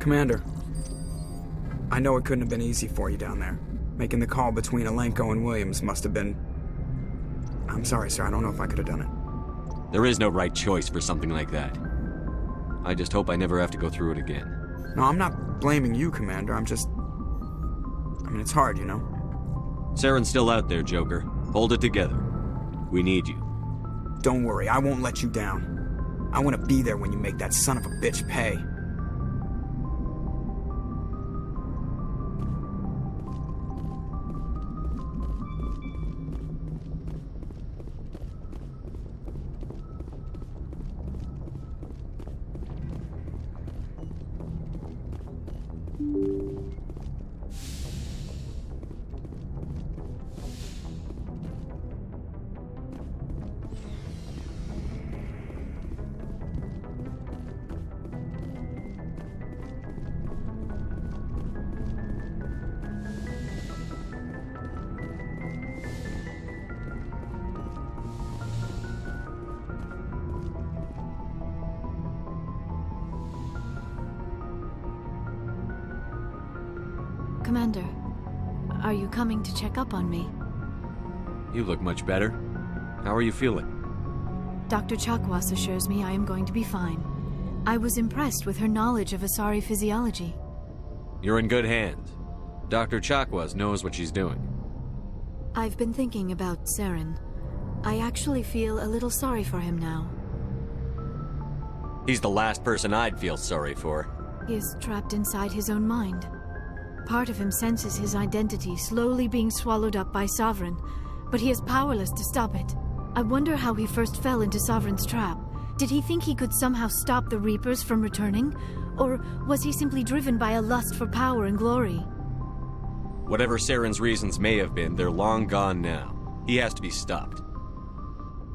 Commander, I know it couldn't have been easy for you down there. Making the call between Alenko and Williams must have been... I'm sorry, sir, I don't know if I could have done it. There is no right choice for something like that. I just hope I never have to go through it again. No, I'm not blaming you, Commander, I'm just... I mean, it's hard, you know? Saren's still out there, Joker. Hold it together. We need you. Don't worry, I won't let you down. I want to be there when you make that son of a bitch pay. Commander, are you coming to check up on me? You look much better. How are you feeling? Dr. Chakwas assures me I am going to be fine. I was impressed with her knowledge of Asari physiology. You're in good hands. Dr. Chakwas knows what she's doing. I've been thinking about Saren. I actually feel a little sorry for him now. He's the last person I'd feel sorry for. He is trapped inside his own mind. Part of him senses his identity slowly being swallowed up by Sovereign, but he is powerless to stop it. I wonder how he first fell into Sovereign's trap. Did he think he could somehow stop the Reapers from returning? Or was he simply driven by a lust for power and glory? Whatever Saren's reasons may have been, they're long gone now. He has to be stopped.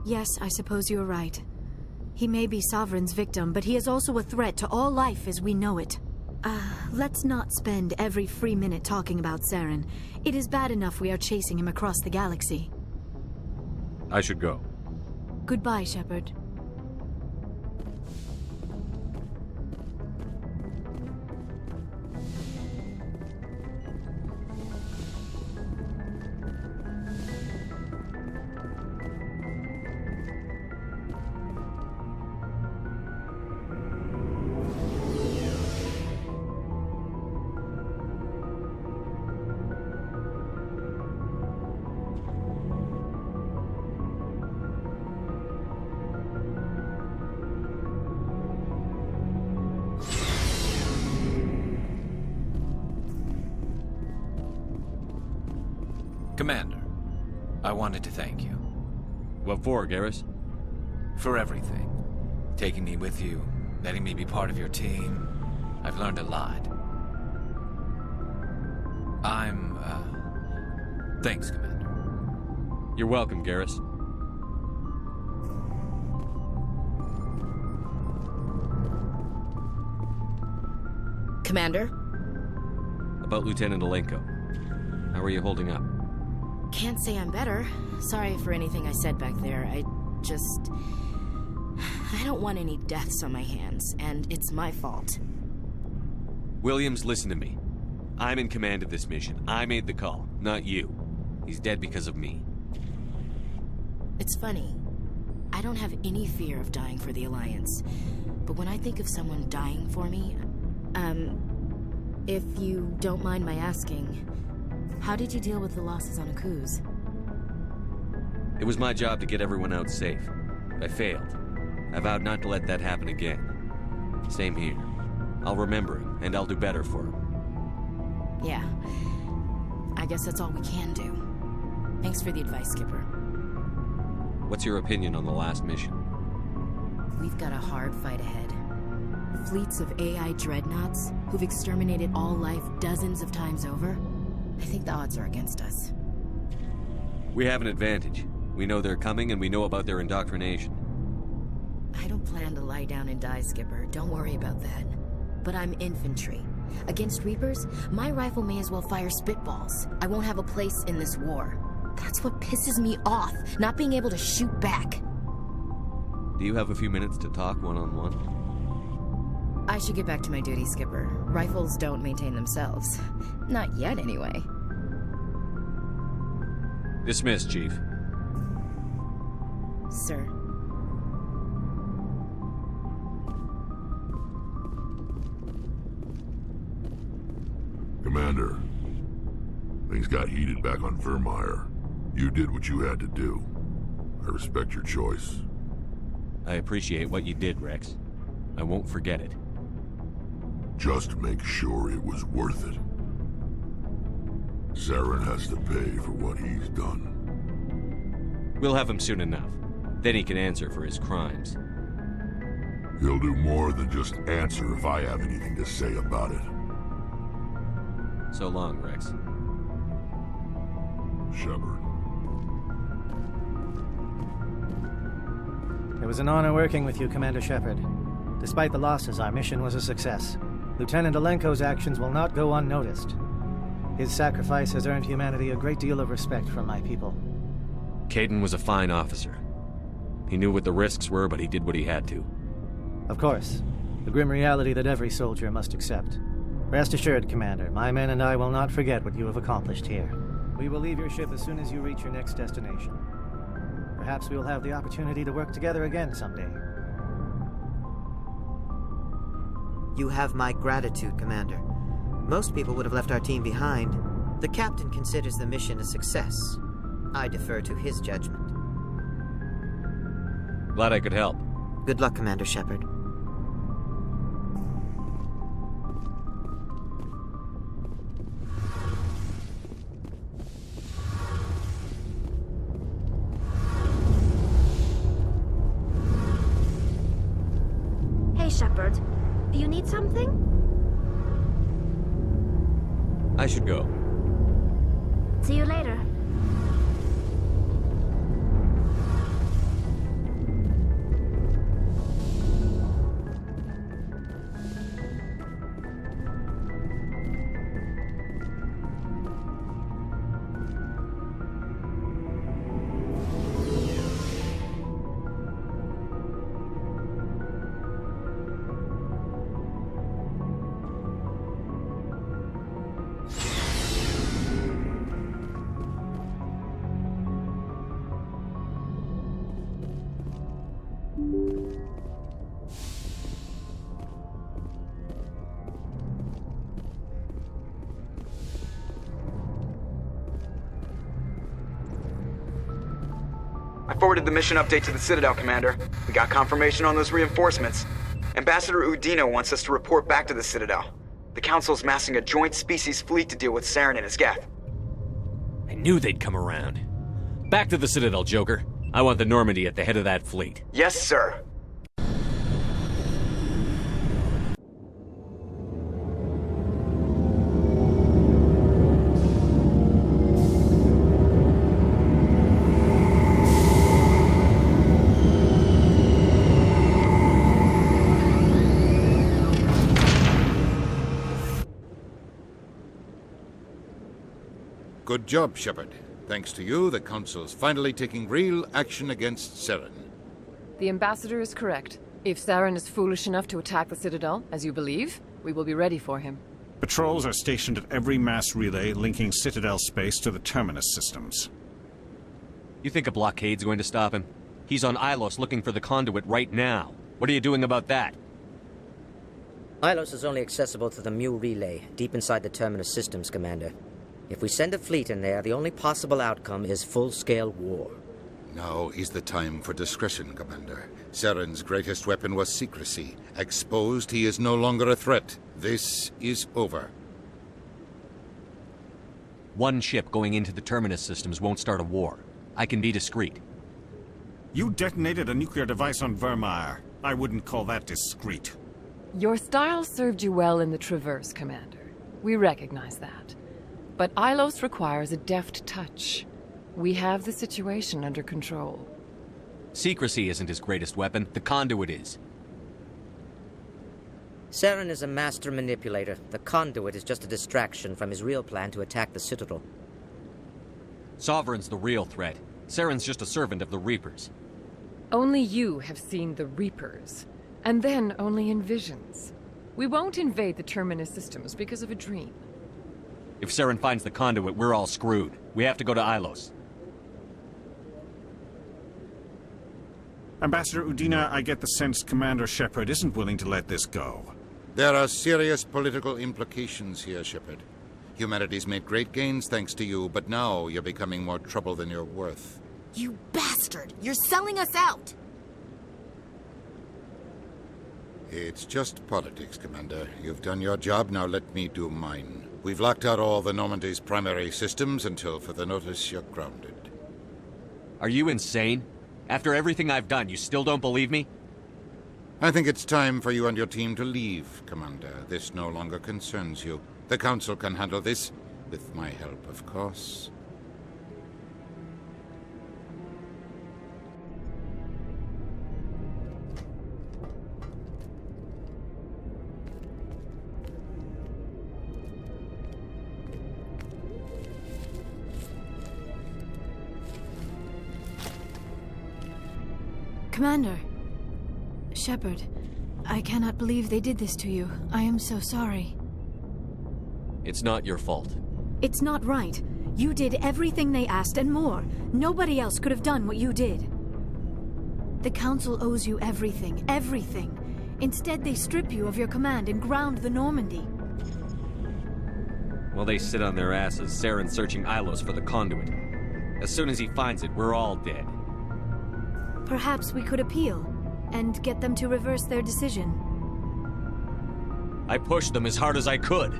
Yes, I suppose you're right. He may be Sovereign's victim, but he is also a threat to all life as we know it. Let's not spend every free minute talking about Saren. It is bad enough we are chasing him across the galaxy. I should go. Goodbye, Shepard. Commander, I wanted to thank you. What for, Garrus? For everything. Taking me with you, letting me be part of your team. I've learned a lot. Thanks, Commander. You're welcome, Garrus. Commander? About Lieutenant Alenko. How are you holding up? Can't say I'm better. Sorry for anything I said back there. I don't want any deaths on my hands, and it's my fault. Williams, listen to me. I'm in command of this mission. I made the call, not you. He's dead because of me. It's funny. I don't have any fear of dying for the Alliance. But when I think of someone dying for me, if you don't mind my asking, how did you deal with the losses on Akuz? It was my job to get everyone out safe. I failed. I vowed not to let that happen again. Same here. I'll remember him, and I'll do better for him. Yeah. I guess that's all we can do. Thanks for the advice, Skipper. What's your opinion on the last mission? We've got a hard fight ahead. Fleets of AI dreadnoughts who've exterminated all life dozens of times over. I think the odds are against us. We have an advantage. We know they're coming, and we know about their indoctrination. I don't plan to lie down and die, Skipper. Don't worry about that. But I'm infantry. Against Reapers, my rifle may as well fire spitballs. I won't have a place in this war. That's what pisses me off, not being able to shoot back. Do you have a few minutes to talk one-on-one? I should get back to my duty, Skipper. Rifles don't maintain themselves. Not yet, anyway. Dismissed, Chief. Sir. Commander, things got heated back on 𝗠𝘀. You did what you had to do. I respect your choice. I appreciate what you did, Rex. I won't forget it. Just make sure it was worth it. Saren has to pay for what he's done. We'll have him soon enough. Then he can answer for his crimes. He'll do more than just answer if I have anything to say about it. So long, Rex. Shepard. It was an honor working with you, Commander Shepard. Despite the losses, our mission was a success. Lieutenant 𝗠𝘀𝗀's actions will not go unnoticed. His sacrifice has earned humanity a great deal of respect from my people. Kaidan was a fine officer. He knew what the risks were, but he did what he had to. Of course, the grim reality that every soldier must accept. Rest assured, Commander, my men and I will not forget what you have accomplished here. We will leave your ship as soon as you reach your next destination. Perhaps we will have the opportunity to work together again someday. You have my gratitude, Commander. Most people would have left our team behind. The captain considers the mission a success. I defer to his judgment. Glad I could help. Good luck, Commander Shepard. Hey, Shepard. Do you need something? I should go. See you later. I forwarded the mission update to the Citadel, Commander. We got confirmation on those reinforcements. Ambassador Udina wants us to report back to the Citadel. The Council's massing a joint species fleet to deal with Saren and his Geth. I knew they'd come around. Back to the Citadel, Joker. I want the Normandy at the head of that fleet. Yes, sir. Good job, Shepard. Thanks to you, the Council's finally taking real action against Saren. The Ambassador is correct. If Saren is foolish enough to attack the Citadel, as you believe, we will be ready for him. Patrols are stationed at every mass relay linking Citadel space to the terminus systems. You think a blockade's going to stop him? He's on Ilos looking for the conduit right now. What are you doing about that? Ilos is only accessible to the Mu relay, deep inside the terminus systems, Commander. If we send a fleet in there, the only possible outcome is full-scale war. Now is the time for discretion, Commander. Saren's greatest weapon was secrecy. Exposed, he is no longer a threat. This is over. One ship going into the terminus systems won't start a war. I can be discreet. You detonated a nuclear device on 𝗠𝘀. I wouldn't call that discreet. Your style served you well in the Traverse, Commander. We recognize that. But Ilos requires a deft touch. We have the situation under control. Secrecy isn't his greatest weapon. The conduit is. Saren is a master manipulator. The conduit is just a distraction from his real plan to attack the Citadel. Sovereign's the real threat. Saren's just a servant of the Reapers. Only you have seen the Reapers, and then only in visions. We won't invade the Terminus systems because of a dream. If Saren finds the conduit, we're all screwed. We have to go to Ilos. Ambassador Udina, I get the sense Commander Shepard isn't willing to let this go. There are serious political implications here, Shepard. Humanity's made great gains thanks to you, but now you're becoming more trouble than you're worth. You bastard! You're selling us out! It's just politics, Commander. You've done your job, now let me do mine. We've locked out all the Normandy's primary systems until further notice you're grounded. Are you insane? After everything I've done, you still don't believe me? I think it's time for you and your team to leave, Commander. This no longer concerns you. The Council can handle this, with my help, of course. Commander. Shepard, I cannot believe they did this to you. I am so sorry. It's not your fault. It's not right. You did everything they asked and more. Nobody else could have done what you did. The Council owes you everything, everything. Instead, they strip you of your command and ground the Normandy. While they sit on their asses, Saren's searching Ilos for the conduit. As soon as he finds it, we're all dead. Perhaps we could appeal and get them to reverse their decision. I pushed them as hard as I could.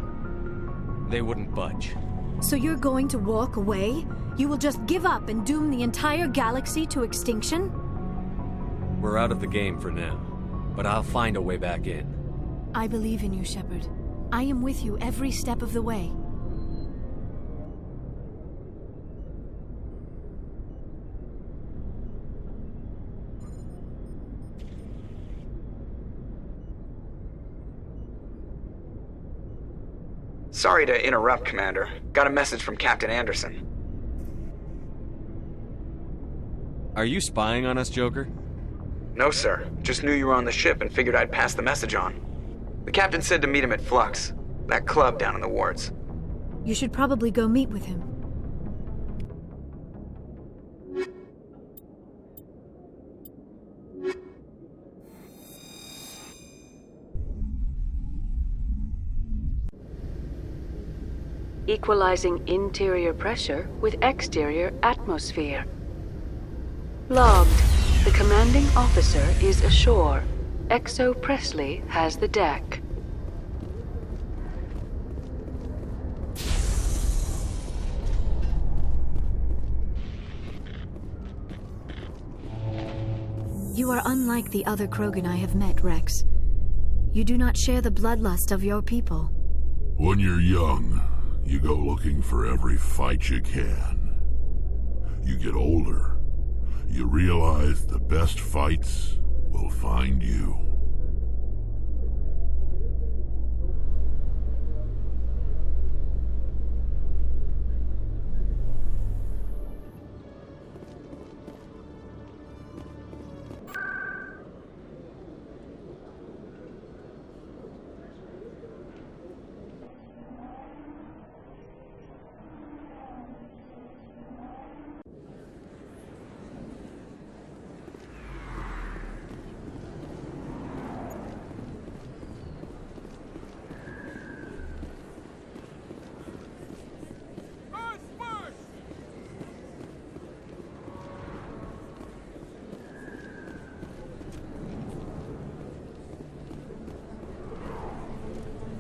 They wouldn't budge. So you're going to walk away? You will just give up and doom the entire galaxy to extinction? We're out of the game for now, but I'll find a way back in. I believe in you, Shepard. I am with you every step of the way. Sorry to interrupt, Commander. Got a message from Captain Anderson. Are you spying on us, Joker? No, sir. Just knew you were on the ship and figured I'd pass the message on. The captain said to meet him at Flux, that club down in the wards. You should probably go meet with him. Equalizing interior pressure with exterior atmosphere. Logged. The commanding officer is ashore. Exo Presley has the deck. You are unlike the other Krogan I have met, Rex. You do not share the bloodlust of your people. When you're young, you go looking for every fight you can. You get older, you realize the best fights will find you.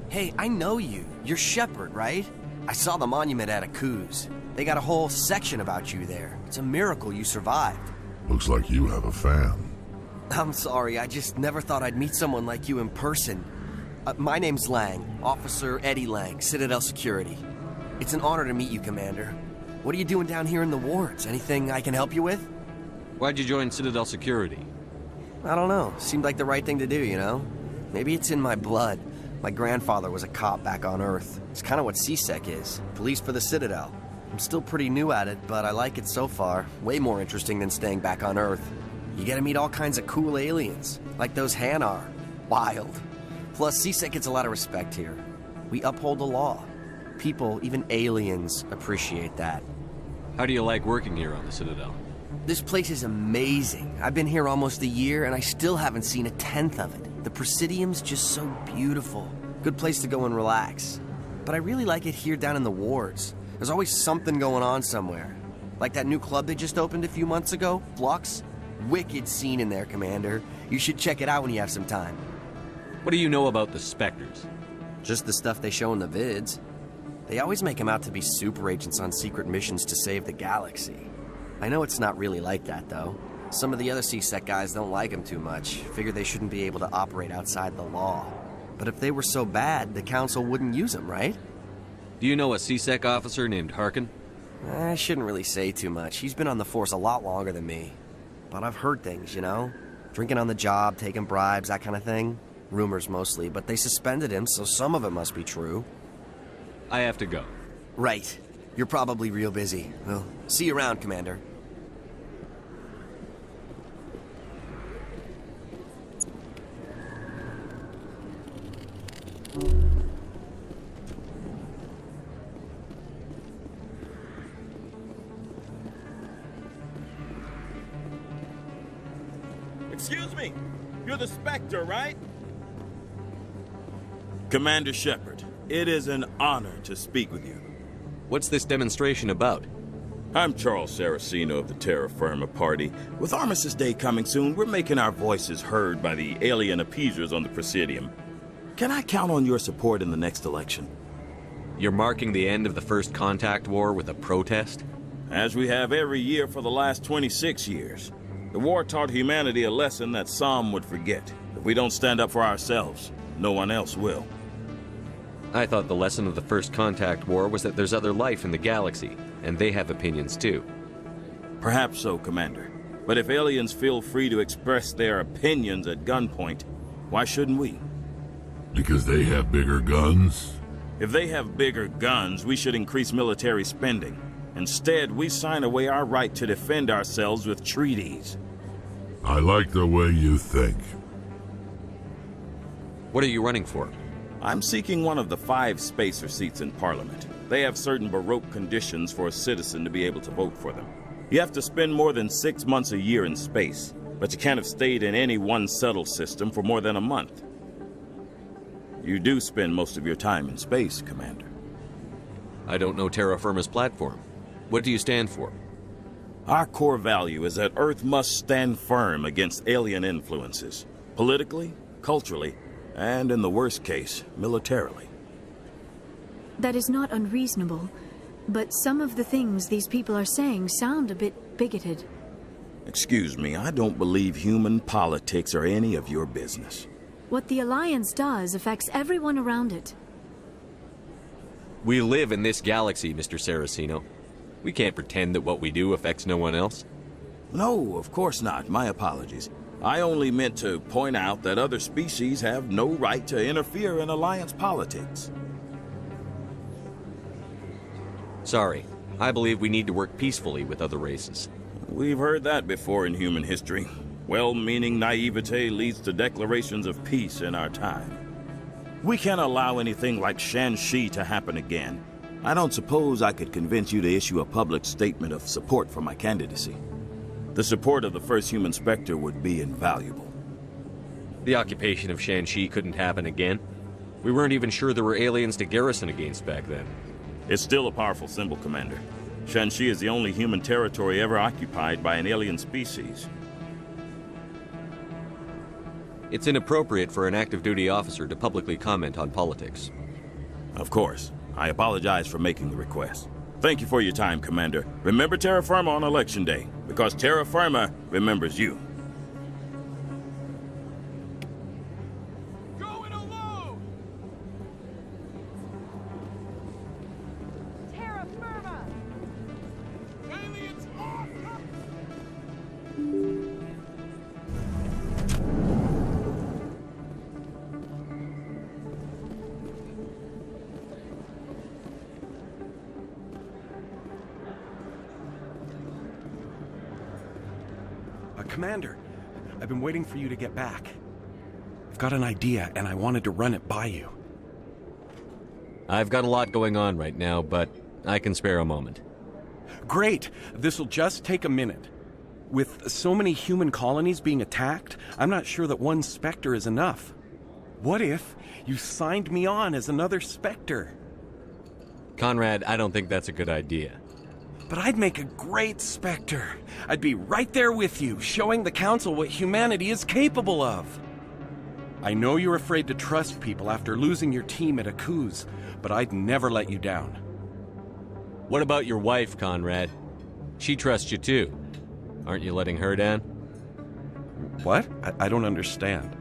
Hey, I know you. You're Shepard, right? I saw the monument at Aku's. They got a whole section about you there. It's a miracle you survived. Looks like you have a fan. I'm sorry, I just never thought I'd meet someone like you in person. My name's Lang, Officer Eddie Lang, Citadel Security. It's an honor to meet you, Commander. What are you doing down here in the wards? Anything I can help you with? Why'd you join Citadel Security? I don't know. Seemed like the right thing to do, you know? Maybe it's in my blood. My grandfather was a cop back on Earth. It's kind of what CSEC is. Police for the Citadel. I'm still pretty new at it, but I like it so far. Way more interesting than staying back on Earth. You get to meet all kinds of cool aliens, like those Hanar. Wild. Plus, CSEC gets a lot of respect here. We uphold the law. People, even aliens, appreciate that. How do you like working here on the Citadel? This place is amazing. I've been here almost a year, and I still haven't seen a tenth of it. The Presidium's just so beautiful. Good place to go and relax. But I really like it here down in the wards. There's always something going on somewhere. Like that new club they just opened a few months ago, Flux. Wicked scene in there, Commander. You should check it out when you have some time. What do you know about the Spectres? Just the stuff they show in the vids. They always make them out to be super agents on secret missions to save the galaxy. I know it's not really like that, though. Some of the other CSEC guys don't like them too much. Figure they shouldn't be able to operate outside the law. But if they were so bad, the Council wouldn't use them, right? Do you know a CSEC officer named Harkin? I shouldn't really say too much. He's been on the force a lot longer than me. But I've heard things, you know? Drinking on the job, taking bribes, that kind of thing. Rumors mostly, but they suspended him, so some of it must be true. I have to go. Right. You're probably real busy. Well, see you around, Commander. Excuse me, you're the Spectre, right? Commander Shepard, it is an honor to speak with you. What's this demonstration about? I'm Charles Saracino of the 𝗘𝗳𝗀𝗰𝘁 party. With Armistice Day coming soon, we're making our voices heard by the alien appeasers on the Presidium. Can I count on your support in the next election? You're marking the end of the First Contact War with a protest? As we have every year for the last 26 years. The war taught humanity a lesson that some would forget. If we don't stand up for ourselves, no one else will. I thought the lesson of the First Contact War was that there's other life in the galaxy, and they have opinions too. Perhaps so, Commander. But if aliens feel free to express their opinions at gunpoint, why shouldn't we? Because they have bigger guns? If they have bigger guns, we should increase military spending. Instead, we sign away our right to defend ourselves with treaties. I like the way you think. What are you running for? I'm seeking one of the 5 spacer seats in Parliament. They have certain Baroque conditions for a citizen to be able to vote for them. You have to spend more than 6 months a year in space, but you can't have stayed in any one settled system for more than a month. You do spend most of your time in space, Commander. I don't know Terra Firma's platform. What do you stand for? Our core value is that Earth must stand firm against alien influences, politically, culturally, and in the worst case, militarily. That is not unreasonable, but some of the things these people are saying sound a bit bigoted. Excuse me, I don't believe human politics are any of your business. What the Alliance does affects everyone around it. We live in this galaxy, Mr. Saracino. We can't pretend that what we do affects no one else. No, of course not. My apologies. I only meant to point out that other species have no right to interfere in Alliance politics. Sorry. I believe we need to work peacefully with other races. We've heard that before in human history. Well-meaning naivete leads to declarations of peace in our time. We can't allow anything like 𝗫𝗫𝗃 to happen again. I don't suppose I could convince you to issue a public statement of support for my candidacy. The support of the first human Spectre would be invaluable. The occupation of 𝗫𝗫𝗃 couldn't happen again. We weren't even sure there were aliens to garrison against back then. It's still a powerful symbol, Commander. 𝗫𝗫𝗃 is the only human territory ever occupied by an alien species. It's inappropriate for an active duty officer to publicly comment on politics. Of course. I apologize for making the request. Thank you for your time, Commander. Remember 𝗘𝗃𝗀𝗃 on Election Day, because 𝗘𝗃𝗃𝗃 remembers you. Commander, I've been waiting for you to get back. I've got an idea, and I wanted to run it by you. I've got a lot going on right now, but I can spare a moment. Great! This'll just take a minute. With so many human colonies being attacked, I'm not sure that one Spectre is enough. What if you signed me on as another Spectre? Conrad, I don't think that's a good idea. But I'd make a great Spectre. I'd be right there with you, showing the Council what humanity is capable of. I know you're afraid to trust people after losing your team at a 𝗠𝘀𝗀, but I'd never let you down. What about your wife, Conrad? She trusts you too. Aren't you letting her down? What? I don't understand.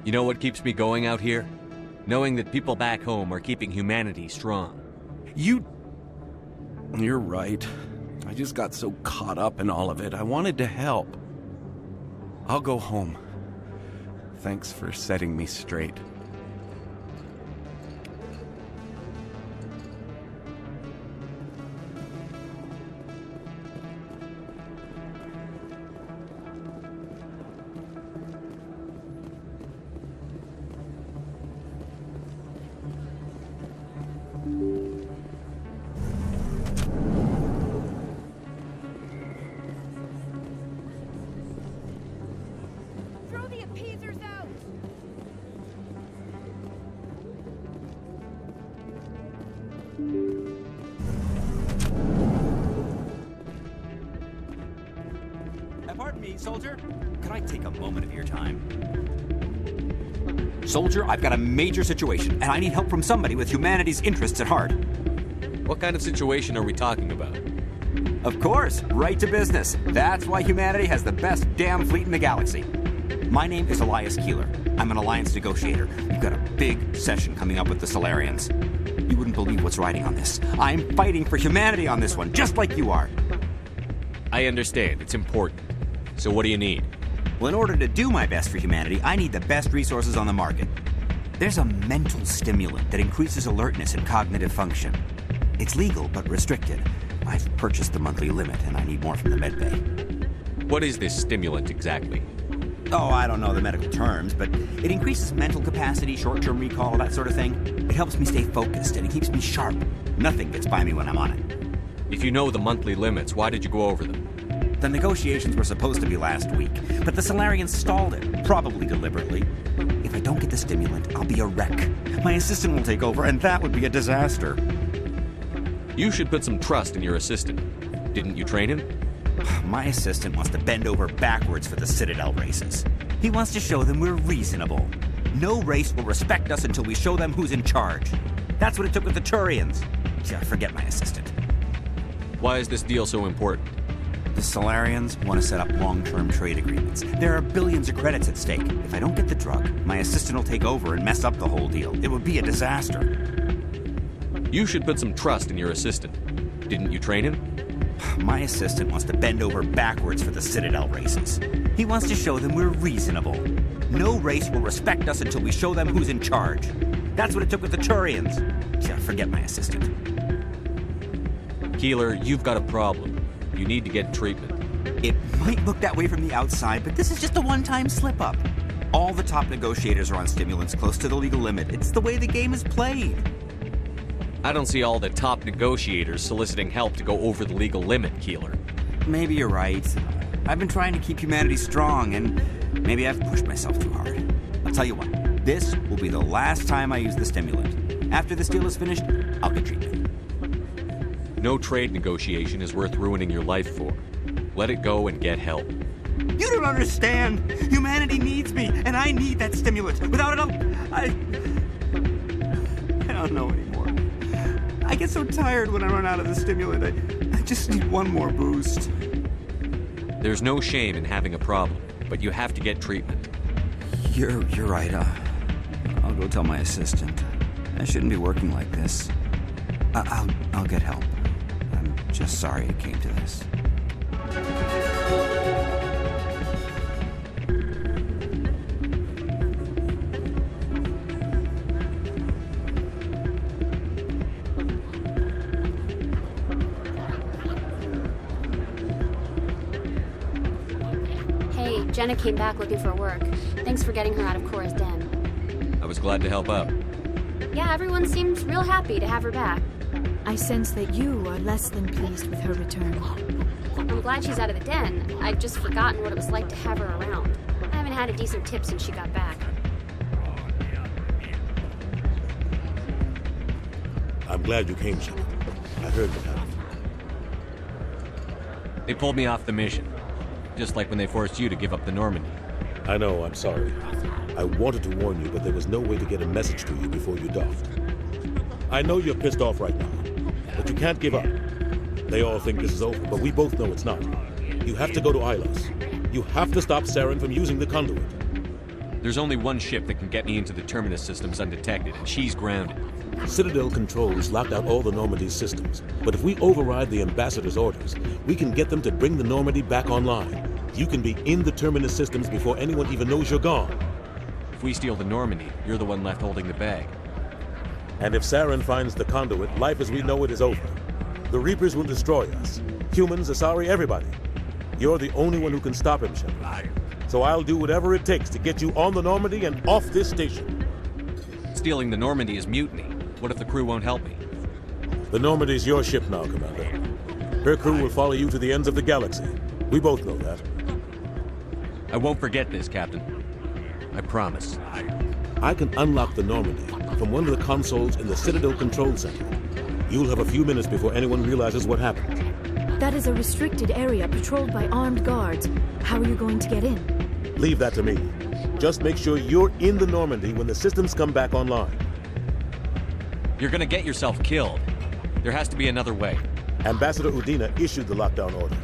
You know what keeps me going out here? Knowing that people back home are keeping humanity strong. You're right. I just got so caught up in all of it. I wanted to help. I'll go home. Thanks for setting me straight. Pardon me, soldier. Could I take a moment of your time? Soldier, I've got a major situation, and I need help from somebody with humanity's interests at heart. What kind of situation are we talking about? Of course, right to business. That's why humanity has the best damn fleet in the galaxy. My name is Elias Keeler. I'm an alliance negotiator. We've got a big session coming up with the Solarians. You wouldn't believe what's riding on this. I'm fighting for humanity on this one, just like you are. I understand. It's important. So what do you need? Well, in order to do my best for humanity, I need the best resources on the market. There's a mental stimulant that increases alertness and cognitive function. It's legal, but restricted. I've purchased the monthly limit, and I need more from the medbay. What is this stimulant exactly? Oh, I don't know the medical terms, but it increases mental capacity, short-term recall, that sort of thing. It helps me stay focused, and it keeps me sharp. Nothing gets by me when I'm on it. If you know the monthly limits, why did you go over them? The negotiations were supposed to be last week, but the Solarians stalled it, probably deliberately. If I don't get the stimulant, I'll be a wreck. My assistant will take over, and that would be a disaster. You should put some trust in your assistant. Didn't you train him? My assistant wants to bend over backwards for the Citadel races. He wants to show them we're reasonable. No race will respect us until we show them who's in charge. That's what it took with the Turians. Forget my assistant. Why is this deal so important? The Solarians want to set up long-term trade agreements. There are billions of credits at stake. If I don't get the drug, my assistant will take over and mess up the whole deal. It would be a disaster. You should put some trust in your assistant. Didn't you train him? My assistant wants to bend over backwards for the Citadel races. He wants to show them we're reasonable. No race will respect us until we show them who's in charge. That's what it took with the Turians. Forget my assistant. Keeler, you've got a problem. You need to get treatment. It might look that way from the outside, but this is just a one-time slip-up. All the top negotiators are on stimulants close to the legal limit. It's the way the game is played. I don't see all the top negotiators soliciting help to go over the legal limit, Keeler. Maybe you're right. I've been trying to keep humanity strong, and maybe I've pushed myself too hard. I'll tell you what, this will be the last time I use the stimulant. After this deal is finished, I'll get treatment. No trade negotiation is worth ruining your life for. Let it go and get help. You don't understand! Humanity needs me, and I need that stimulant. Without it, I don't know anymore. I get so tired when I run out of the stimulant. I just need one more boost. There's no shame in having a problem, but you have to get treatment. You're right. I'll go tell my assistant. I shouldn't be working like this. I'll get help. I'm just sorry it came to this. Hey, Jenna came back looking for work. Thanks for getting her out of Cora's den. I was glad to help out. Yeah, everyone seemed real happy to have her back. I sense that you are less than pleased with her return. I'm glad she's out of the den. I'd just forgotten what it was like to have her around. I haven't had a decent tip since she got back. I'm glad you came, Shepard. I heard what happened. They pulled me off the mission. Just like when they forced you to give up the Normandy. I know, I'm sorry. I wanted to warn you, but there was no way to get a message to you before you docked. I know you're pissed off right now, but you can't give up. They all think this is over, but we both know it's not. You have to go to Ilos. You have to stop Saren from using the conduit. There's only one ship that can get me into the Terminus systems undetected, and she's grounded. Citadel controls locked out all the Normandy's systems, but if we override the Ambassador's orders, we can get them to bring the Normandy back online. You can be in the Terminus systems before anyone even knows you're gone. If we steal the Normandy, you're the one left holding the bag. And if Saren finds the conduit, life as we know it is over. The Reapers will destroy us. Humans, Asari, everybody. You're the only one who can stop him, Shepard. So I'll do whatever it takes to get you on the Normandy and off this station. Stealing the Normandy is mutiny. What if the crew won't help me? The Normandy's your ship now, Commander. Her crew will follow you to the ends of the galaxy. We both know that. I won't forget this, Captain. I promise. I can unlock the Normandy from one of the consoles in the Citadel Control Center. You'll have a few minutes before anyone realizes what happened. That is a restricted area patrolled by armed guards. How are you going to get in? Leave that to me. Just make sure you're in the Normandy when the systems come back online. You're gonna get yourself killed. There has to be another way. Ambassador Udina issued the lockdown order.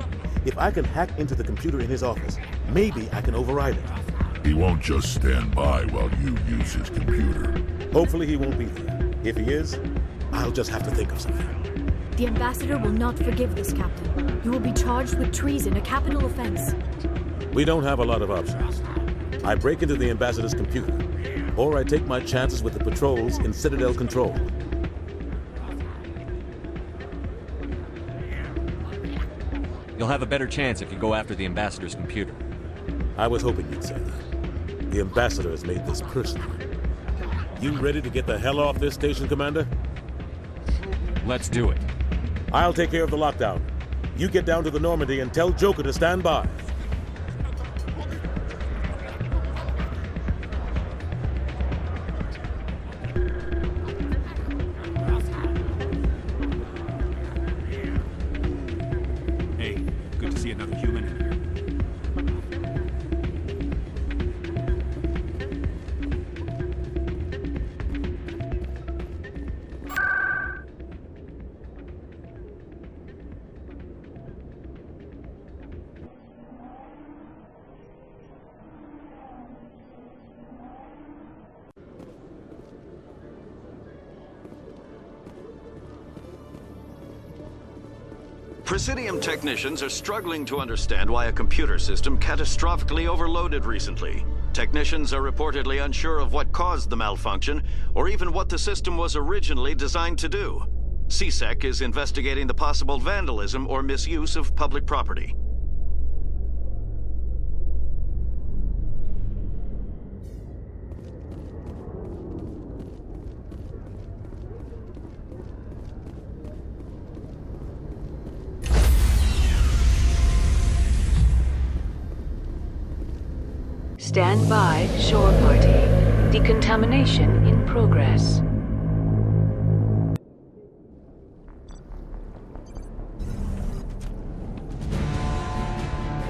If I can hack into the computer in his office, maybe I can override it. He won't just stand by while you use his computer. Hopefully he won't be there. If he is, I'll just have to think of something. The Ambassador will not forgive this, Captain. You will be charged with treason, a capital offense. We don't have a lot of options. I break into the Ambassador's computer, or I take my chances with the patrols in Citadel Control. You'll have a better chance if you go after the Ambassador's computer. I was hoping you'd say that. The Ambassador has made this personal. You ready to get the hell off this station, Commander? Let's do it. I'll take care of the lockdown. You get down to the Normandy and tell Joker to stand by. Hey, good to see another human in here. Presidium technicians are struggling to understand why a computer system catastrophically overloaded recently. Technicians are reportedly unsure of what caused the malfunction, or even what the system was originally designed to do. CSEC is investigating the possible vandalism or misuse of public property. Stand by, shore party. Decontamination in progress.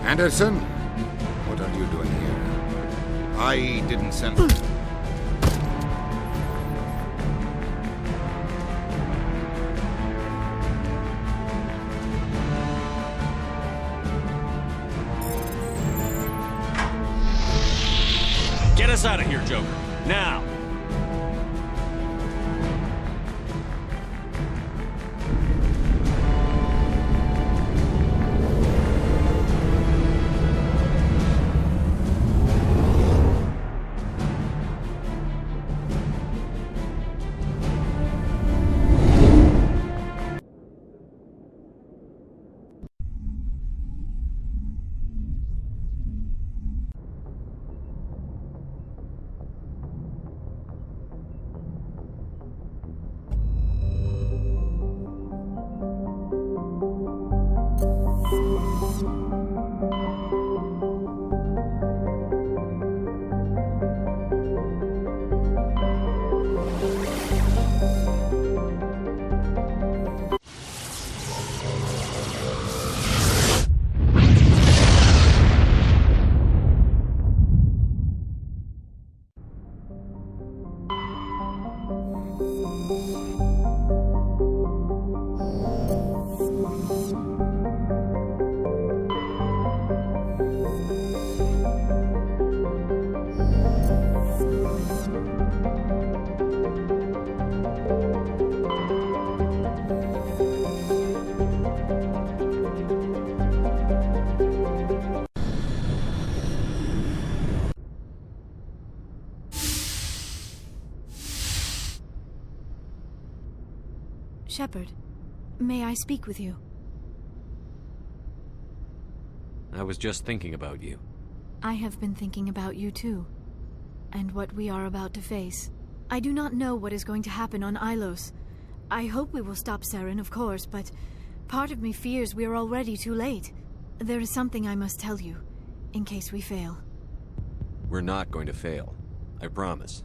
Anderson? What are you doing here? I didn't send... Get us out of here, Joker. Now! Shepard, may I speak with you? I was just thinking about you. I have been thinking about you too, and what we are about to face. I do not know what is going to happen on Ilos. I hope we will stop Saren, of course, but part of me fears we are already too late. There is something I must tell you, in case we fail. We're not going to fail. I promise.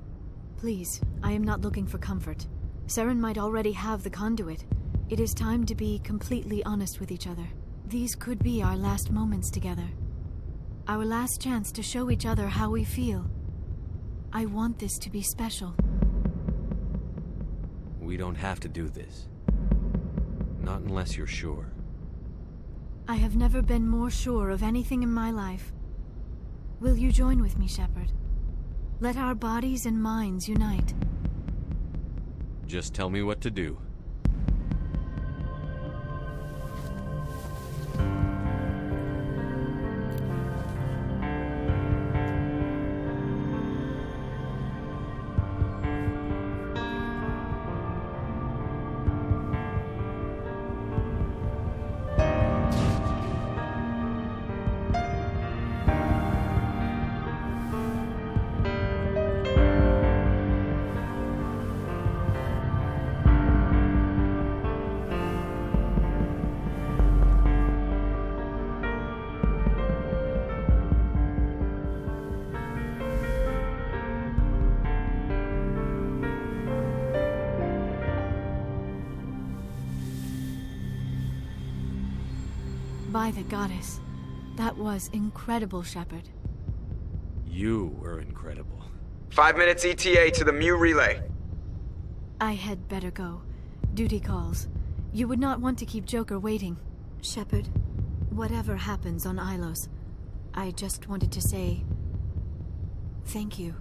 Please, I am not looking for comfort. Saren might already have the conduit. It is time to be completely honest with each other. These could be our last moments together. Our last chance to show each other how we feel. I want this to be special. We don't have to do this. Not unless you're sure. I have never been more sure of anything in my life. Will you join with me, Shepard? Let our bodies and minds unite. Just tell me what to do. By the goddess. That was incredible, Shepard. You were incredible. 5 minutes ETA to the Mu relay. I had better go. Duty calls. You would not want to keep Joker waiting. Shepard, whatever happens on Ilos, I just wanted to say thank you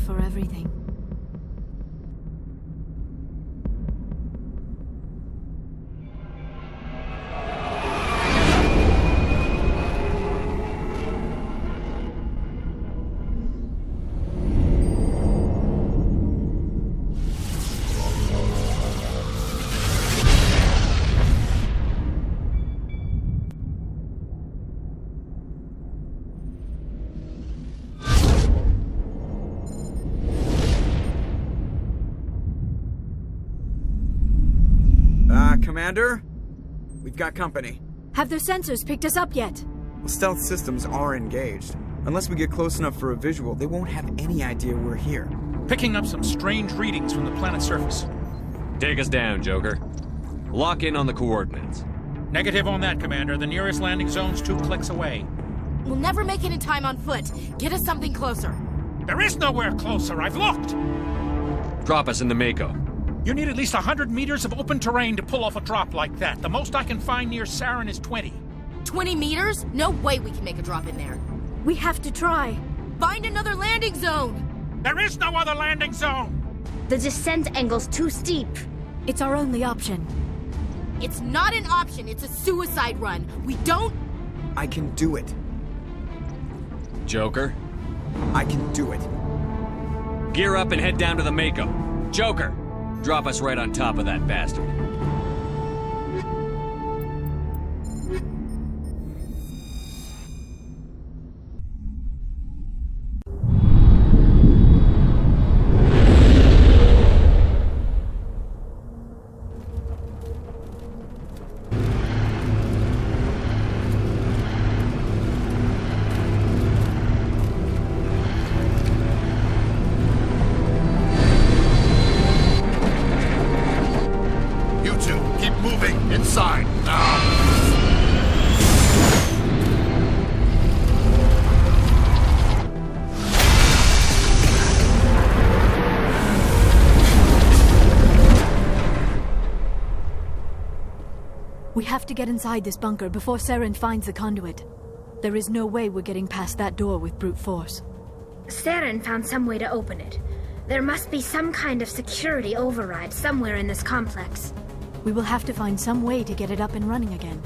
for everything. Commander? We've got company. Have their sensors picked us up yet? Well, stealth systems are engaged. Unless we get close enough for a visual, they won't have any idea we're here. Picking up some strange readings from the planet's surface. Take us down, Joker. Lock in on the coordinates. Negative on that, Commander. The nearest landing zone's 2 clicks away. We'll never make it in time on foot. Get us something closer. There is nowhere closer. I've looked. Drop us in the Mako. You need at least 100 meters of open terrain to pull off a drop like that. The most I can find near Saren is 20. 20 meters? No way we can make a drop in there. We have to try. Find another landing zone! There is no other landing zone! The descent angle's too steep. It's our only option. It's not an option, it's a suicide run. We don't... I can do it. Joker? I can do it. Gear up and head down to the Mako. Joker! Drop us right on top of that bastard. We have to get inside this bunker before Saren finds the conduit. There is no way we're getting past that door with brute force. Saren found some way to open it. There must be some kind of security override somewhere in this complex. We will have to find some way to get it up and running again.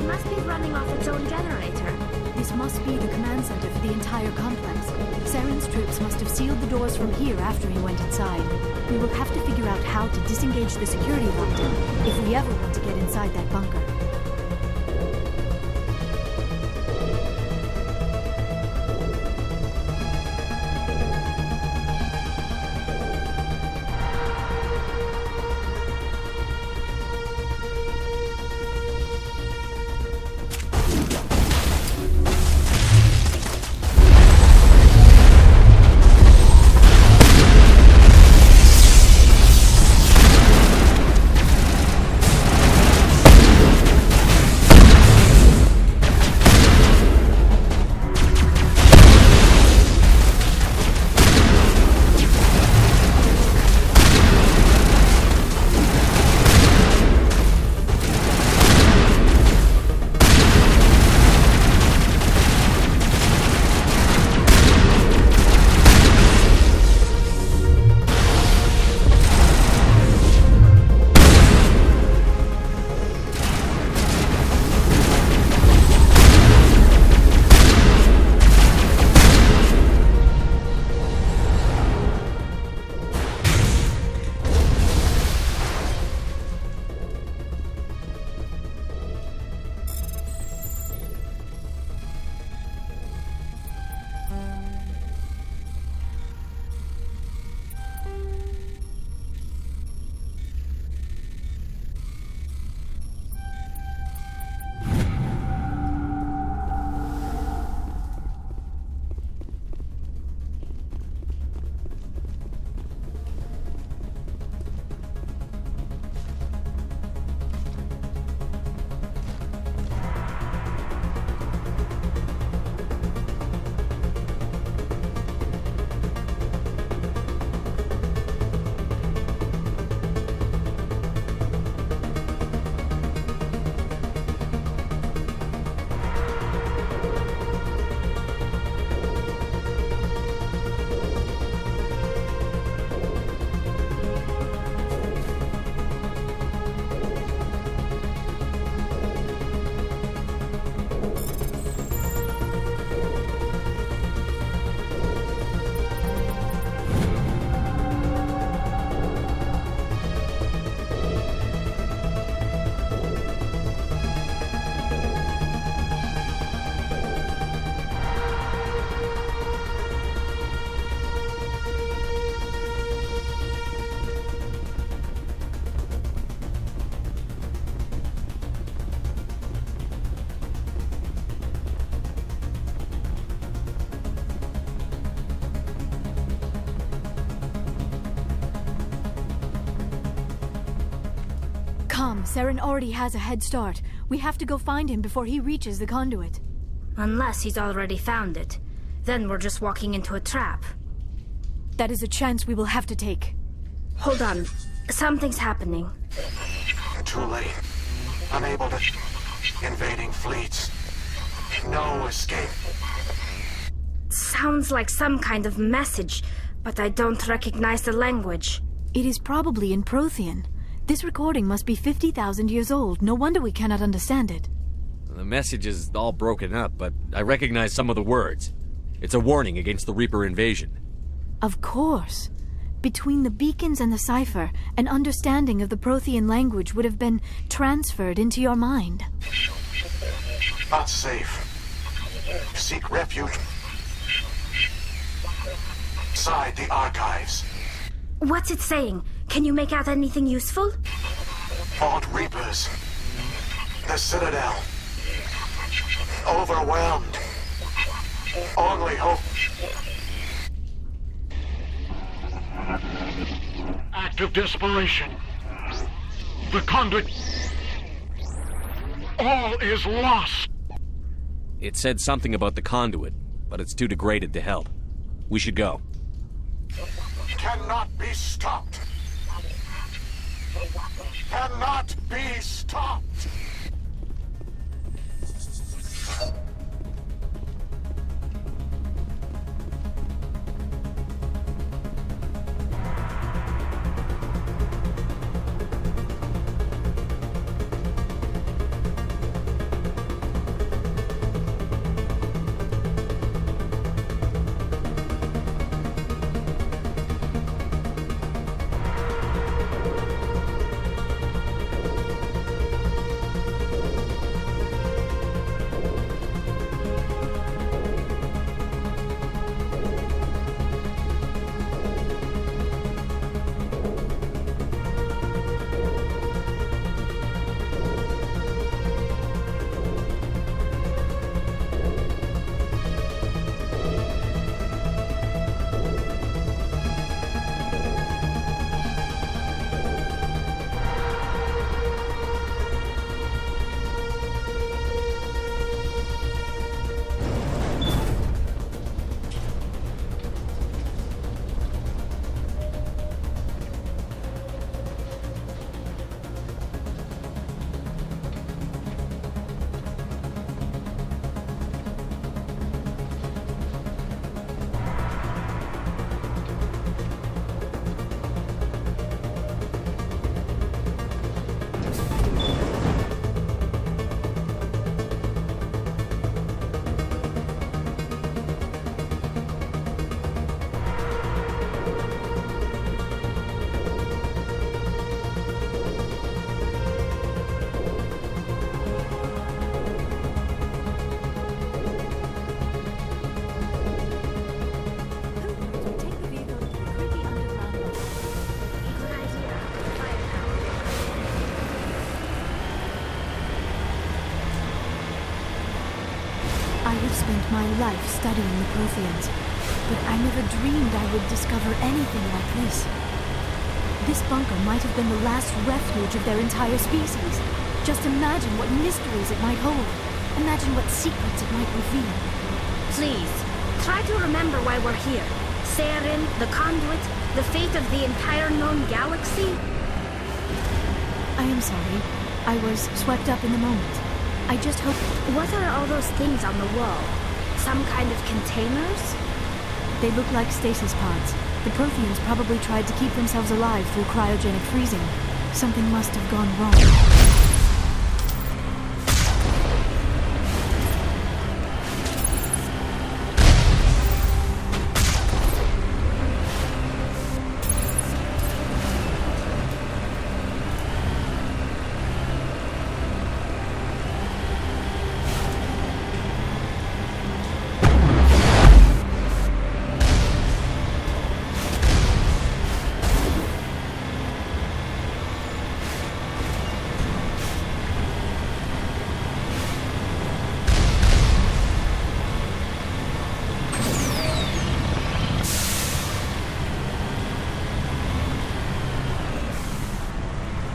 must be running off its own generator. This must be the command center for the entire complex. Saren's troops must have sealed the doors from here after he went inside. We will have to figure out how to disengage the security lockdown if we ever want to get inside that bunker. Saren already has a head start. We have to go find him before he reaches the conduit. Unless he's already found it. Then we're just walking into a trap. That is a chance we will have to take. Hold on. Something's happening. Too late. Unable to... Invading fleets. No escape. Sounds like some kind of message, but I don't recognize the language. It is probably in Prothean. This recording must be 50,000 years old. No wonder we cannot understand it. The message is all broken up, but I recognize some of the words. It's a warning against the Reaper invasion. Of course. Between the beacons and the cipher, an understanding of the Prothean language would have been transferred into your mind. Not safe. Seek refuge inside the archives. What's it saying? Can you make out anything useful? Fought Reapers. The Citadel. Overwhelmed. Only hope. Act of desperation. The conduit. All is lost. It said something about the conduit, but it's too degraded to help. We should go. Cannot be stopped. Cannot be stopped. spent my life studying the Protheans, but I never dreamed I would discover anything like this. This bunker might have been the last refuge of their entire species. Just imagine what mysteries it might hold. Imagine what secrets it might reveal. Please, try to remember why we're here. Saren, the Conduit, the fate of the entire known galaxy. I am sorry. I was swept up in the moment. I just hope... What are all those things on the wall? Some kind of containers? They look like stasis pods. The Protheans probably tried to keep themselves alive through cryogenic freezing. Something must have gone wrong.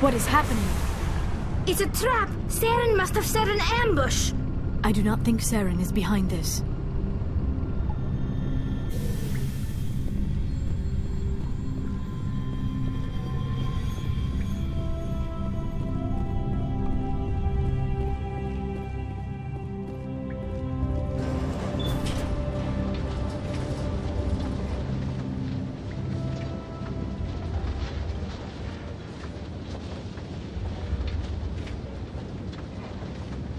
What is happening? It's a trap! Saren must have set an ambush! I do not think Saren is behind this.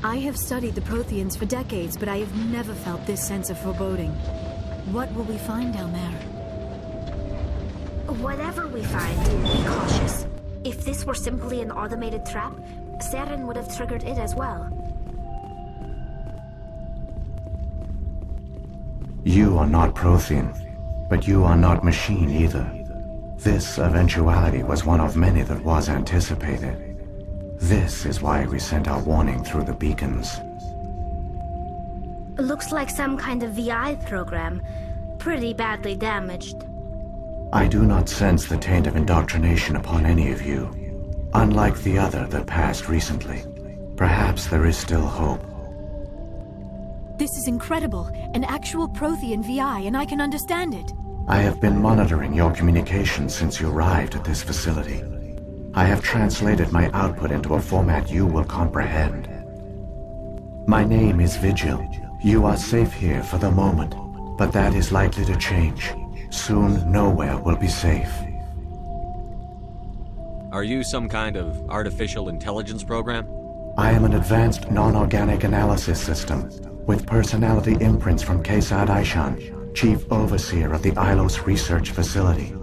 I have studied the Protheans for decades, but I have never felt this sense of foreboding. What will we find down there? Whatever we find, be cautious. If this were simply an automated trap, Saren would have triggered it as well. You are not Prothean, but you are not machine either. This eventuality was one of many that was anticipated. This is why we sent our warning through the beacons. Looks like some kind of VI program. Pretty badly damaged. I do not sense the taint of indoctrination upon any of you. Unlike the other that passed recently. Perhaps there is still hope. This is incredible. An actual Prothean VI, and I can understand it. I have been monitoring your communications since you arrived at this facility. I have translated my output into a format you will comprehend. My name is Vigil. You are safe here for the moment, but that is likely to change. Soon, nowhere will be safe. Are you some kind of artificial intelligence program? I am an advanced non-organic analysis system, with personality imprints from 𝗘𝗳𝗳𝗲𝗰𝘁, Chief Overseer of the Ilos Research Facility.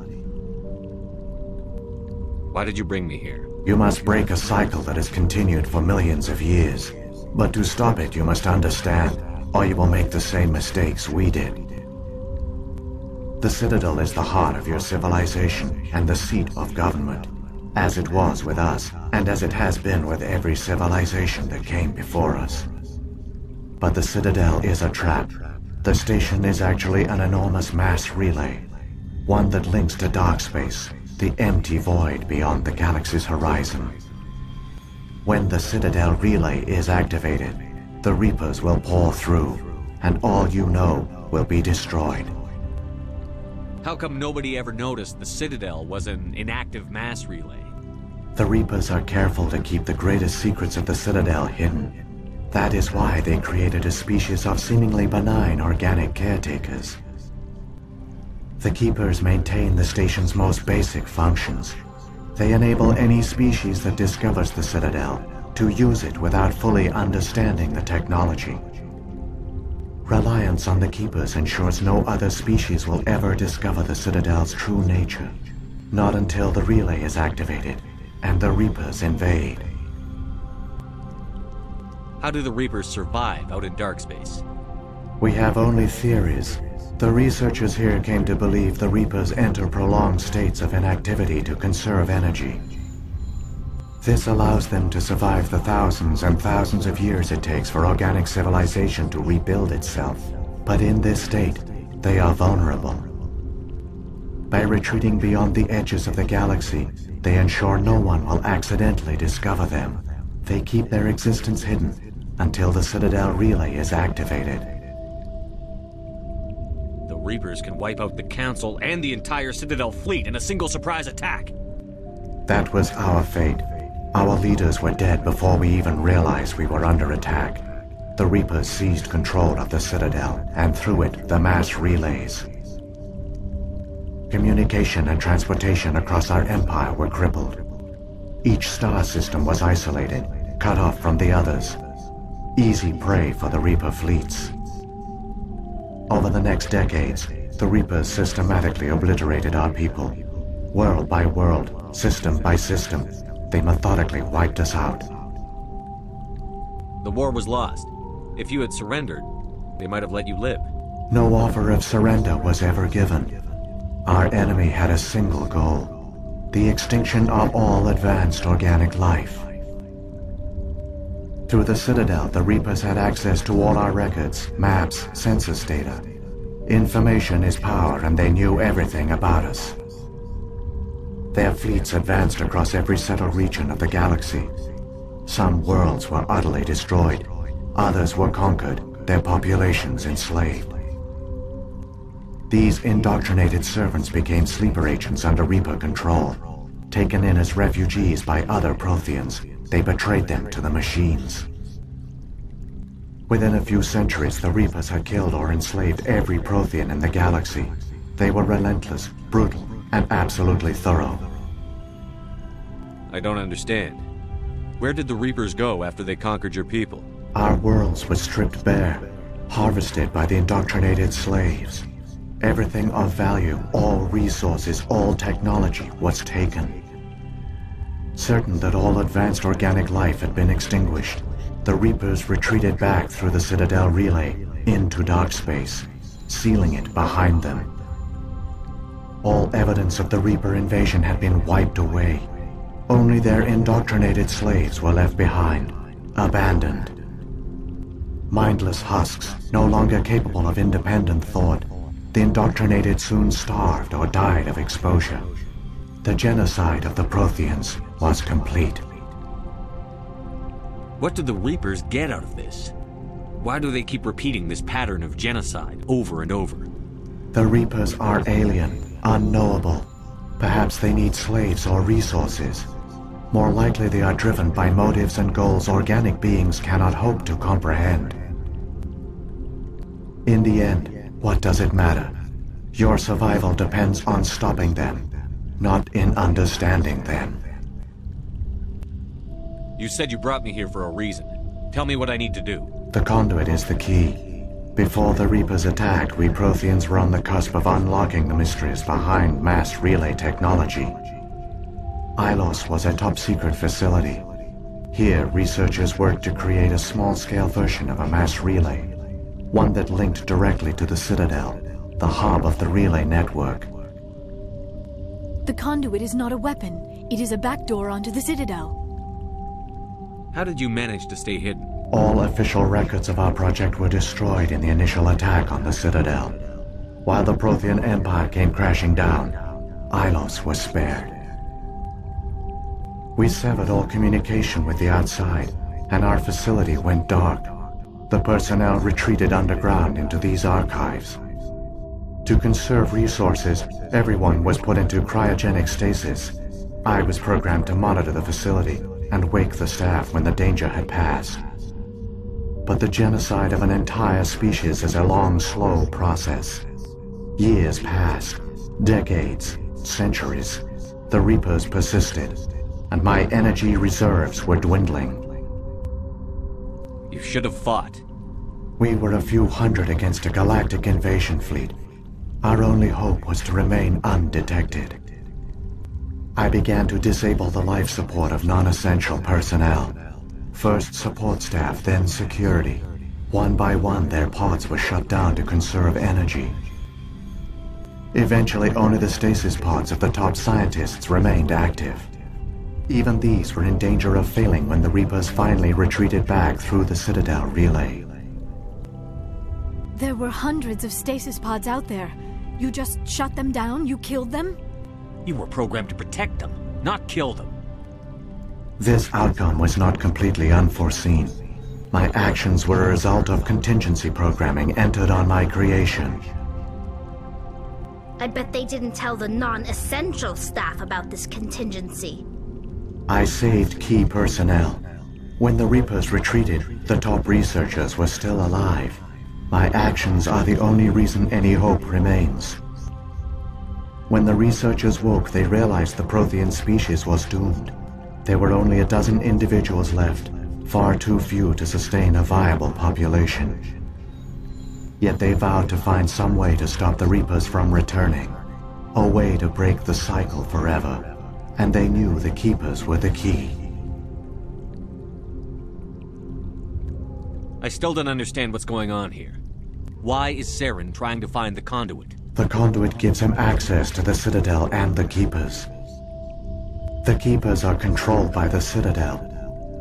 Why did you bring me here? You must break a cycle that has continued for millions of years. But to stop it, you must understand, or you will make the same mistakes we did. The Citadel is the heart of your civilization and the seat of government, as it was with us, and as it has been with every civilization that came before us. But the Citadel is a trap. The station is actually an enormous mass relay, one that links to dark space, the empty void beyond the galaxy's horizon. When the Citadel relay is activated, the Reapers will pour through, and all you know will be destroyed. How come nobody ever noticed the Citadel was an inactive mass relay? The Reapers are careful to keep the greatest secrets of the Citadel hidden. That is why they created a species of seemingly benign organic caretakers. The Keepers maintain the station's most basic functions. They enable any species that discovers the Citadel to use it without fully understanding the technology. Reliance on the Keepers ensures no other species will ever discover the Citadel's true nature. Not until the relay is activated and the Reapers invade. How do the Reapers survive out in dark space? We have only theories. The researchers here came to believe the Reapers enter prolonged states of inactivity to conserve energy. This allows them to survive the thousands and thousands of years it takes for organic civilization to rebuild itself. But in this state, they are vulnerable. By retreating beyond the edges of the galaxy, they ensure no one will accidentally discover them. They keep their existence hidden until the Citadel relay is activated. The Reapers can wipe out the Council and the entire Citadel fleet in a single surprise attack. That was our fate. Our leaders were dead before we even realized we were under attack. The Reapers seized control of the Citadel, and through it, the mass relays. Communication and transportation across our empire were crippled. Each star system was isolated, cut off from the others. Easy prey for the Reaper fleets. Over the next decades, the Reapers systematically obliterated our people. World by world, system by system, they methodically wiped us out. The war was lost. If you had surrendered, they might have let you live. No offer of surrender was ever given. Our enemy had a single goal: the extinction of all advanced organic life. Through the Citadel, the Reapers had access to all our records, maps, census data. Information is power, and they knew everything about us. Their fleets advanced across every settled region of the galaxy. Some worlds were utterly destroyed. Others were conquered, their populations enslaved. These indoctrinated servants became sleeper agents under Reaper control. Taken in as refugees by other Protheans, they betrayed them to the machines. Within a few centuries, the Reapers had killed or enslaved every Prothean in the galaxy. They were relentless, brutal, and absolutely thorough. I don't understand. Where did the Reapers go after they conquered your people? Our worlds were stripped bare, harvested by the indoctrinated slaves. Everything of value, all resources, all technology was taken. Certain that all advanced organic life had been extinguished, the Reapers retreated back through the Citadel relay into dark space, sealing it behind them. All evidence of the Reaper invasion had been wiped away. Only their indoctrinated slaves were left behind, abandoned. Mindless husks, no longer capable of independent thought, the indoctrinated soon starved or died of exposure. The genocide of the Protheans was complete. What do the Reapers get out of this? Why do they keep repeating this pattern of genocide over and over? The Reapers are alien, unknowable. Perhaps they need slaves or resources. More likely they are driven by motives and goals organic beings cannot hope to comprehend. In the end, what does it matter? Your survival depends on stopping them, not in understanding them. You said you brought me here for a reason. Tell me what I need to do. The conduit is the key. Before the Reapers attacked, we Protheans were on the cusp of unlocking the mysteries behind mass relay technology. Ilos was a top-secret facility. Here, researchers worked to create a small-scale version of a mass relay, one that linked directly to the Citadel, the hub of the relay network. The conduit is not a weapon. It is a backdoor onto the Citadel. How did you manage to stay hidden? All official records of our project were destroyed in the initial attack on the Citadel. While the Prothean Empire came crashing down, Ilos was spared. We severed all communication with the outside, and our facility went dark. The personnel retreated underground into these archives. To conserve resources, everyone was put into cryogenic stasis. I was programmed to monitor the facility and wake the staff when the danger had passed. But the genocide of an entire species is a long, slow process. Years passed, decades, centuries. The Reapers persisted, and my energy reserves were dwindling. You should have fought. We were a few hundred against a galactic invasion fleet. Our only hope was to remain undetected. I began to disable the life support of non-essential personnel. First support staff, then security. One by one, their pods were shut down to conserve energy. Eventually, only the stasis pods of the top scientists remained active. Even these were in danger of failing when the Reapers finally retreated back through the Citadel relay. There were hundreds of stasis pods out there. You just shut them down? You killed them? You were programmed to protect them, not kill them. This outcome was not completely unforeseen. My actions were a result of contingency programming entered on my creation. I bet they didn't tell the non-essential staff about this contingency. I saved key personnel. When the Reapers retreated, the top researchers were still alive. My actions are the only reason any hope remains. When the researchers woke, they realized the Prothean species was doomed. There were only a dozen individuals left, far too few to sustain a viable population. Yet they vowed to find some way to stop the Reapers from returning, a way to break the cycle forever, and they knew the Keepers were the key. I still don't understand what's going on here. Why is Saren trying to find the conduit? The conduit gives him access to the Citadel and the Keepers. The Keepers are controlled by the Citadel.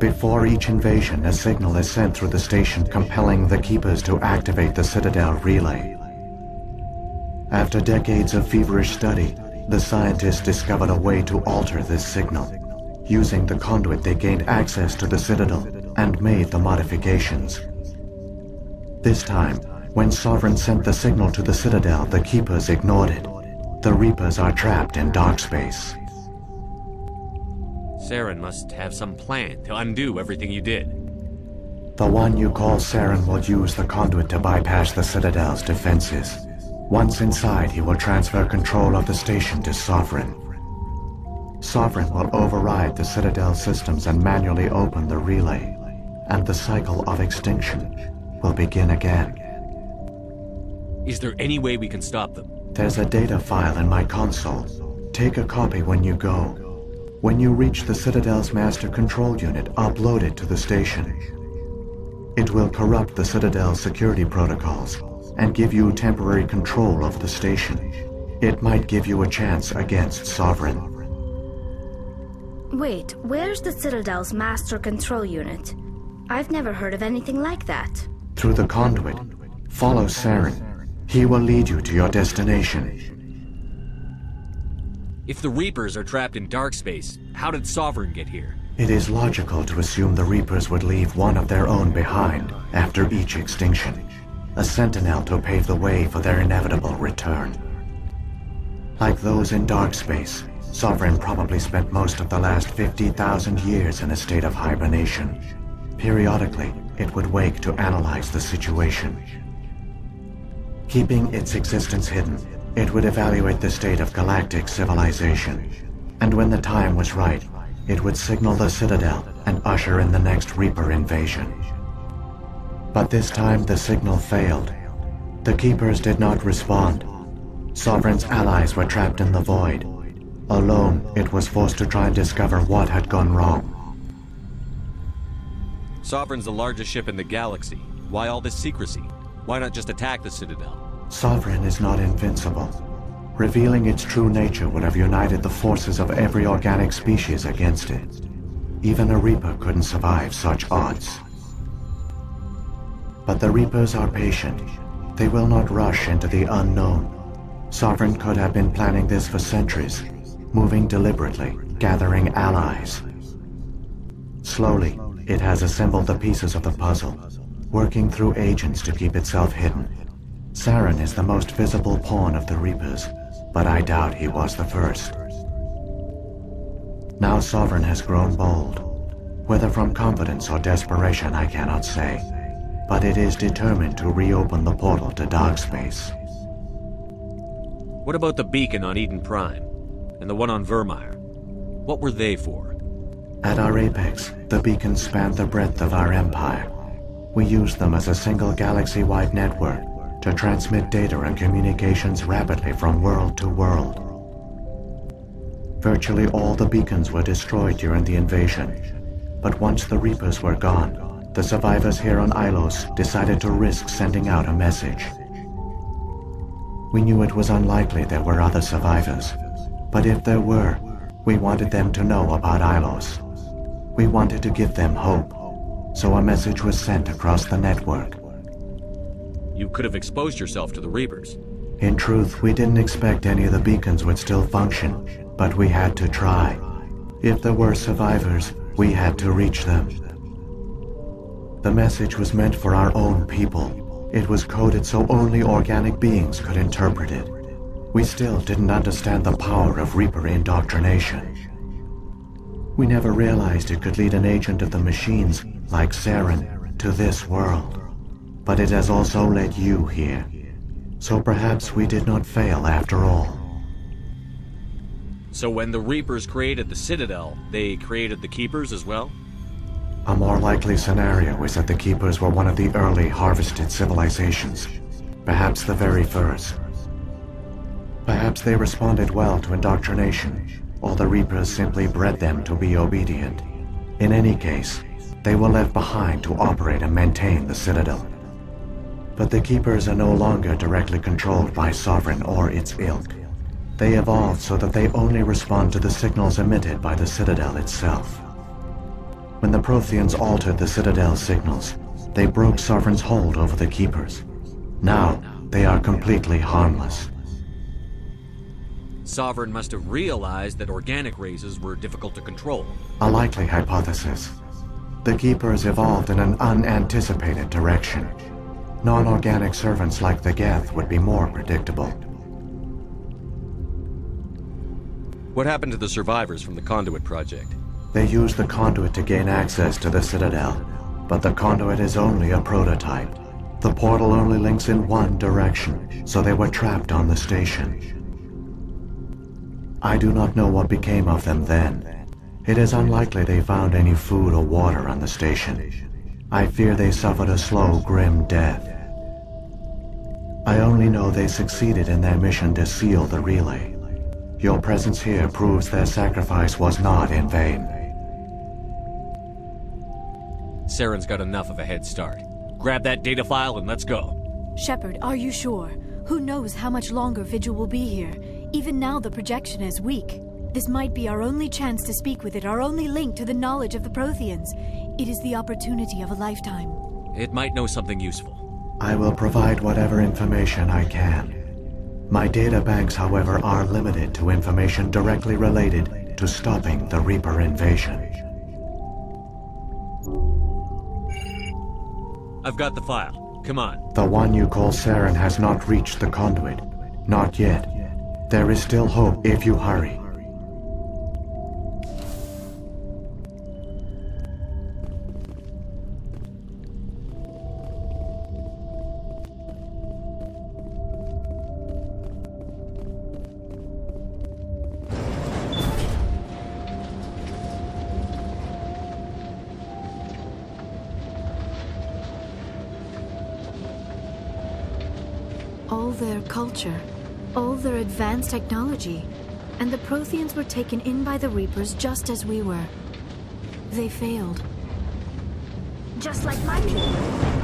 Before each invasion, a signal is sent through the station compelling the Keepers to activate the Citadel relay. After decades of feverish study, the scientists discovered a way to alter this signal. Using the conduit, they gained access to the Citadel and made the modifications. This time, when Sovereign sent the signal to the Citadel, the Keepers ignored it. The Reapers are trapped in dark space. Saren must have some plan to undo everything you did. The one you call Saren will use the conduit to bypass the Citadel's defenses. Once inside, he will transfer control of the station to Sovereign. Sovereign will override the Citadel systems and manually open the relay, and the cycle of extinction will begin again. Is there any way we can stop them? There's a data file in my console. Take a copy when you go. When you reach the Citadel's master control unit, upload it to the station. It will corrupt the Citadel's security protocols and give you temporary control of the station. It might give you a chance against Sovereign. Wait, where's the Citadel's master control unit? I've never heard of anything like that. Through the conduit, follow Saren. He will lead you to your destination. If the Reapers are trapped in dark space, how did Sovereign get here? It is logical to assume the Reapers would leave one of their own behind after each extinction. A sentinel to pave the way for their inevitable return. Like those in dark space, Sovereign probably spent most of the last 50,000 years in a state of hibernation. Periodically, it would wake to analyze the situation. Keeping its existence hidden, it would evaluate the state of galactic civilization. And when the time was right, it would signal the Citadel and usher in the next Reaper invasion. But this time the signal failed. The Keepers did not respond. Sovereign's allies were trapped in the void. Alone, it was forced to try and discover what had gone wrong. Sovereign's the largest ship in the galaxy. Why all this secrecy? Why not just attack the Citadel? Sovereign is not invincible. Revealing its true nature would have united the forces of every organic species against it. Even a Reaper couldn't survive such odds. But the Reapers are patient. They will not rush into the unknown. Sovereign could have been planning this for centuries, moving deliberately, gathering allies. Slowly, it has assembled the pieces of the puzzle, working through agents to keep itself hidden. Saren is the most visible pawn of the Reapers, but I doubt he was the first. Now Sovereign has grown bold. Whether from confidence or desperation, I cannot say, but it is determined to reopen the portal to dark space. What about the beacon on Eden Prime? And the one on Vermeer? What were they for? At our apex, the beacons spanned the breadth of our empire. We used them as a single galaxy-wide network to transmit data and communications rapidly from world to world. Virtually all the beacons were destroyed during the invasion, but once the Reapers were gone, the survivors here on Ilos decided to risk sending out a message. We knew it was unlikely there were other survivors, but if there were, We wanted them to know about Ilos. We wanted to give them hope, so a message was sent across the network. You could have exposed yourself to the Reapers. In truth, we didn't expect any of the beacons would still function, but we had to try. If there were survivors, we had to reach them. The message was meant for our own people. It was coded so only organic beings could interpret it. We still didn't understand the power of Reaper indoctrination. We never realized it could lead an agent of the machines, like 𝗘𝗳𝗳𝗳𝗲𝗰, to this world. But it has also led you here. So perhaps we did not fail after all. So when the Reapers created the Citadel, they created the Keepers as well? A more likely scenario is that the Keepers were one of the early harvested civilizations. Perhaps the very first. Perhaps they responded well to indoctrination, or the Reapers simply bred them to be obedient. In any case, they were left behind to operate and maintain the Citadel. But the Keepers are no longer directly controlled by Sovereign or its ilk. They evolved so that they only respond to the signals emitted by the Citadel itself. When the Protheans altered the Citadel's signals, they broke Sovereign's hold over the Keepers. Now, they are completely harmless. Sovereign must have realized that organic races were difficult to control. A likely hypothesis. The Keepers evolved in an unanticipated direction. Non-organic servants like the Geth would be more predictable. What happened to the survivors from the Conduit project? They used the Conduit to gain access to the Citadel, but the Conduit is only a prototype. The portal only links in one direction, so they were trapped on the station. I do not know what became of them then. It is unlikely they found any food or water on the station. I fear they suffered a slow, grim death. I only know they succeeded in their mission to seal the relay. Your presence here proves their sacrifice was not in vain. 𝗘𝗳𝗳𝗲𝗳𝗲's got enough of a head start. Grab that data file and let's go. Shepard, are you sure? Who knows how much longer Vigil will be here? Even now the projection is weak. This might be our only chance to speak with it, our only link to the knowledge of the Protheans. It is the opportunity of a lifetime. It might know something useful. I will provide whatever information I can. My data banks, however, are limited to information directly related to stopping the Reaper invasion. I've got the file. Come on. The one you call 𝗘𝗳𝗳𝗳𝗲 has not reached the Conduit. Not yet. There is still hope if you hurry. All their culture, all their advanced technology, and the Protheans were taken in by the Reapers just as we were. They failed. Just like my people.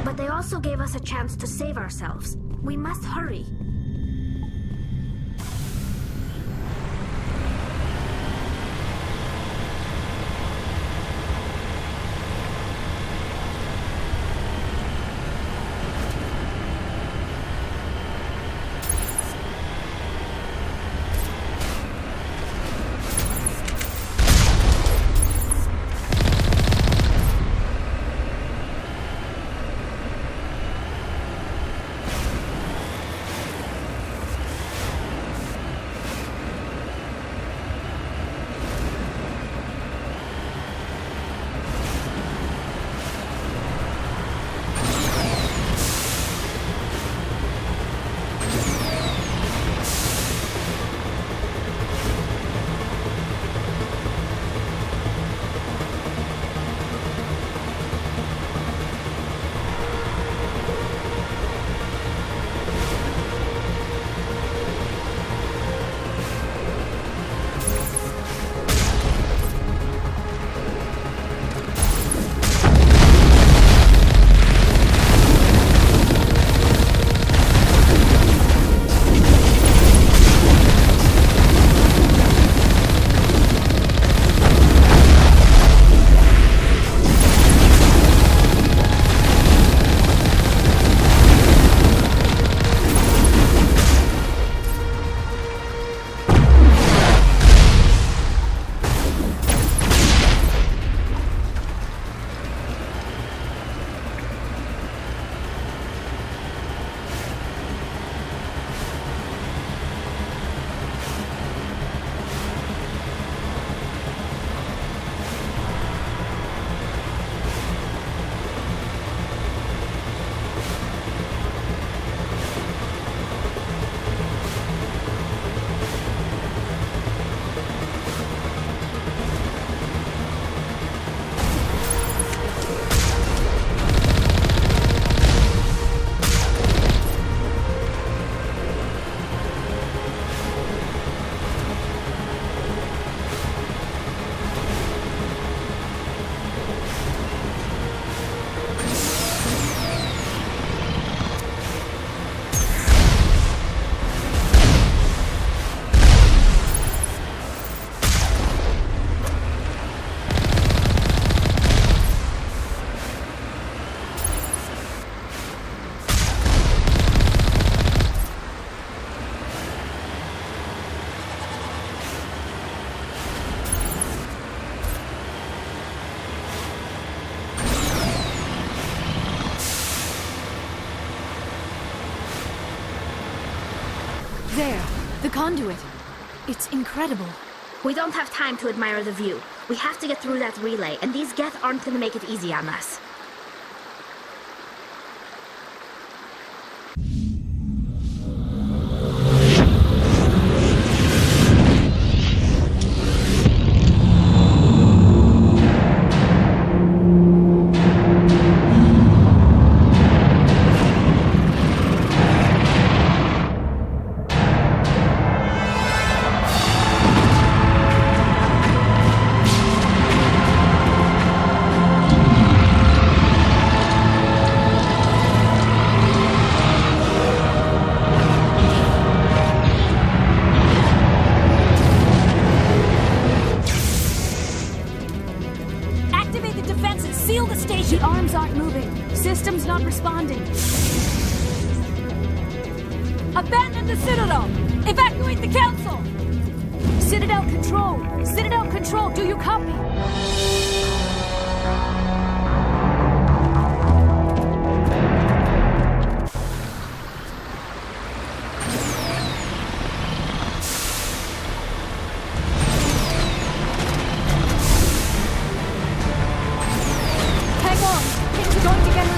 But they also gave us a chance to save ourselves. We must hurry. There, the conduit. It's incredible. We don't have time to admire the view. We have to get through that relay, and these Geth aren't gonna make it easy on us. Abandon the Citadel! Evacuate the Council! Citadel Control! Citadel Control, do you copy? Hang on! Things are going to get